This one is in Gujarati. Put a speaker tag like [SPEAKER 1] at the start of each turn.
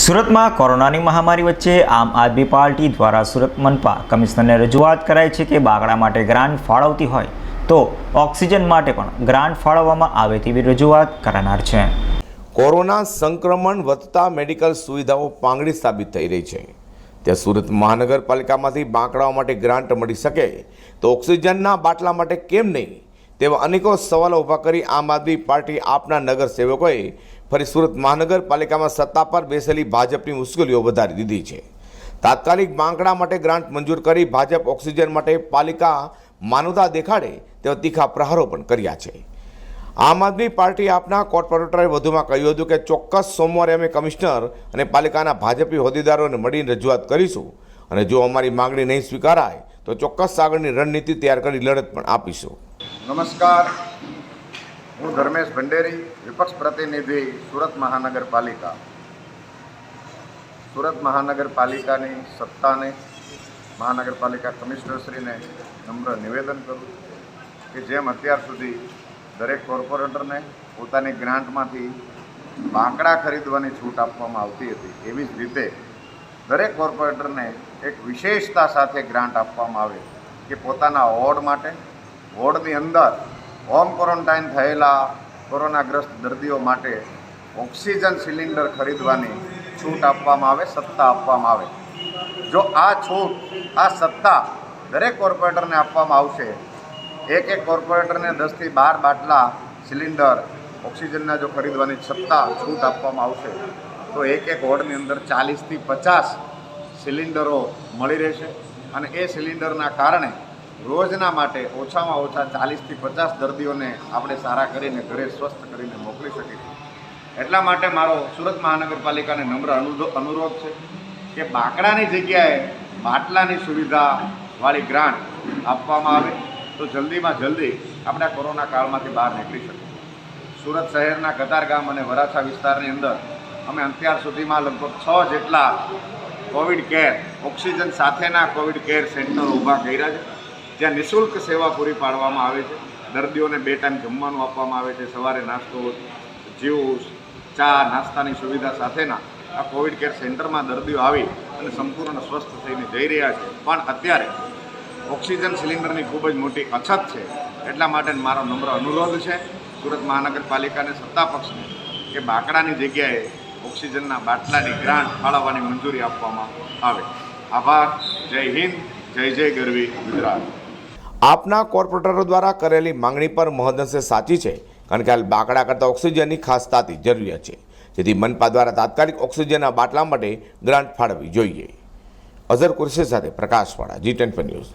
[SPEAKER 1] સુરતમાં કોરોનાની મહામારી વચ્ચે આમ આદમી પાર્ટી દ્વારા સુરત મનપા કમિશનરને રજૂઆત કરાઈ છે કે બાગડા માટે ગ્રાન્ટ ફાળવતી હોય તો ઓક્સિજન માટે પણ ગ્રાન્ટ ફાળવવામાં આવે તેવી રજૂઆત કરનાર છે।
[SPEAKER 2] કોરોના સંક્રમણ વધતા મેડિકલ સુવિધાઓ પાંગળી સાબિત થઈ રહી છે, ત્યાં સુરત મહાનગરપાલિકામાંથી બાંકડાઓ માટે ગ્રાન્ટ મળી શકે તો ઓક્સિજનના બાટલા માટે કેમ નહીં તેવા અનેકો સવાલો ઊભા કરી આમ આદમી પાર્ટી આપના નગરસેવકોએ ફરી સુરત મહાનગરપાલિકામાં સત્તા પર બેસેલી ભાજપની મુશ્કેલીઓ વધારી દીધી છે। તાત્કાલિક બાંકડા માટે ગ્રાન્ટ મંજૂર કરી ભાજપ ઓક્સિજન માટે પાલિકા માનવતા દેખાડે તેવા તીખા પ્રહારો પણ કર્યા છે। આમ આદમી પાર્ટી આપના કોર્પોરેટરે વધુમાં કહ્યું હતું કે ચોક્કસ સોમવારે અમે કમિશનર અને પાલિકાના ભાજપી હોદ્દેદારોને મળીને રજૂઆત કરીશું અને જો અમારી માંગણી નહીં સ્વીકારાય તો ચોક્કસ આગળની રણનીતિ તૈયાર કરી લડત પણ આપીશું।
[SPEAKER 3] નમસ્કાર, હું ધર્મેશ ભંડેરી, વિપક્ષ પ્રતિનિધિ સુરત મહાનગરપાલિકા। સુરત મહાનગરપાલિકાની સત્તાને મહાનગરપાલિકા કમિશનરશ્રીને નમ્ર નિવેદન કરું કે જેમ અત્યાર સુધી દરેક કોર્પોરેટરને પોતાની ગ્રાન્ટમાંથી બાંકડા ખરીદવાની છૂટ આપવામાં આવતી હતી, એવી જ રીતે દરેક કોર્પોરેટરને એક વિશેષતા સાથે ગ્રાન્ટ આપવામાં આવે કે પોતાના વોર્ડ માટે, વોર્ડની અંદર હોમ ક્વોરન્ટાઇન થયેલા કોરોનાગ્રસ્ત દર્દીઓ માટે ઓક્સિજન સિલિન્ડર ખરીદવાની છૂટ આપવામાં આવે, સત્તા આપવામાં આવે। જો આ છૂટ, આ સત્તા દરેક કોર્પોરેટરને આપવામાં આવશે, એક કોર્પોરેટરને 10 થી 12 બાટલા સિલિન્ડર ઓક્સિજનના જો ખરીદવાની સત્તા છૂટ આપવામાં આવશે તો એક વોર્ડની અંદર 40 થી 50 સિલિન્ડરો મળી રહેશે અને એ સિલિન્ડરના કારણે રોજના માટે ઓછામાં ઓછા 40 થી 50 દર્દીઓને આપણે સારા કરીને ઘરે સ્વસ્થ કરીને મોકલી શકીશું। એટલા માટે મારો સુરત મહાનગરપાલિકાને નમ્ર અનુરોધ છે કે બાંકડાની જગ્યાએ બાટલાની સુવિધાવાળી ગ્રાન્ટ આપવામાં આવે તો જલ્દીમાં જલ્દી આપણે આ કોરોના કાળમાંથી બહાર નીકળી શકીએ। સુરત શહેરના કતારગામ અને વરાછા વિસ્તારની અંદર અમે અત્યાર સુધીમાં લગભગ 6 જેટલા કોવિડ કેર, ઓક્સિજન સાથેના કોવિડ કેર સેન્ટરો ઊભા કર્યા છે, જ્યાં નિઃશુલ્ક સેવા પૂરી પાડવામાં આવે છે। દર્દીઓને 2 ટાઈમ જમવાનું આપવામાં આવે છે, સવારે નાસ્તો, જ્યુસ, ચા, નાસ્તાની સુવિધા સાથેના આ કોવિડ કેર સેન્ટરમાં દર્દીઓ આવી અને સંપૂર્ણ સ્વસ્થ થઈને જઈ રહ્યા છે। પણ અત્યારે ઓક્સિજન સિલિન્ડરની ખૂબ જ મોટી અછત છે, એટલા માટે મારો નમ્ર અનુરોધ છે સુરત મહાનગરપાલિકાને, સત્તા પક્ષને કે બાંકડાની જગ્યાએ ઓક્સિજનના બાટલાની ગ્રાન્ટ ફાળવવાની મંજૂરી આપવામાં આવે। આભાર। જય હિન્દ, જય જય ગરવી ગુજરાત।
[SPEAKER 2] આપના કોર્પોરેટરો દ્વારા કરેલી માંગણી પર મહદઅંશે સાચી છે, કારણ કે હાલ બાંકડા કરતાં ઓક્સિજનની ખાસ તાતી જરૂરિયાત છે, જેથી મનપા દ્વારા તાત્કાલિક ઓક્સિજનના બાટલા માટે ગ્રાન્ટ ફાળવવી જોઈએ। અઝર કુરશી સાથે પ્રકાશવાળા, G10 ન્યૂઝ।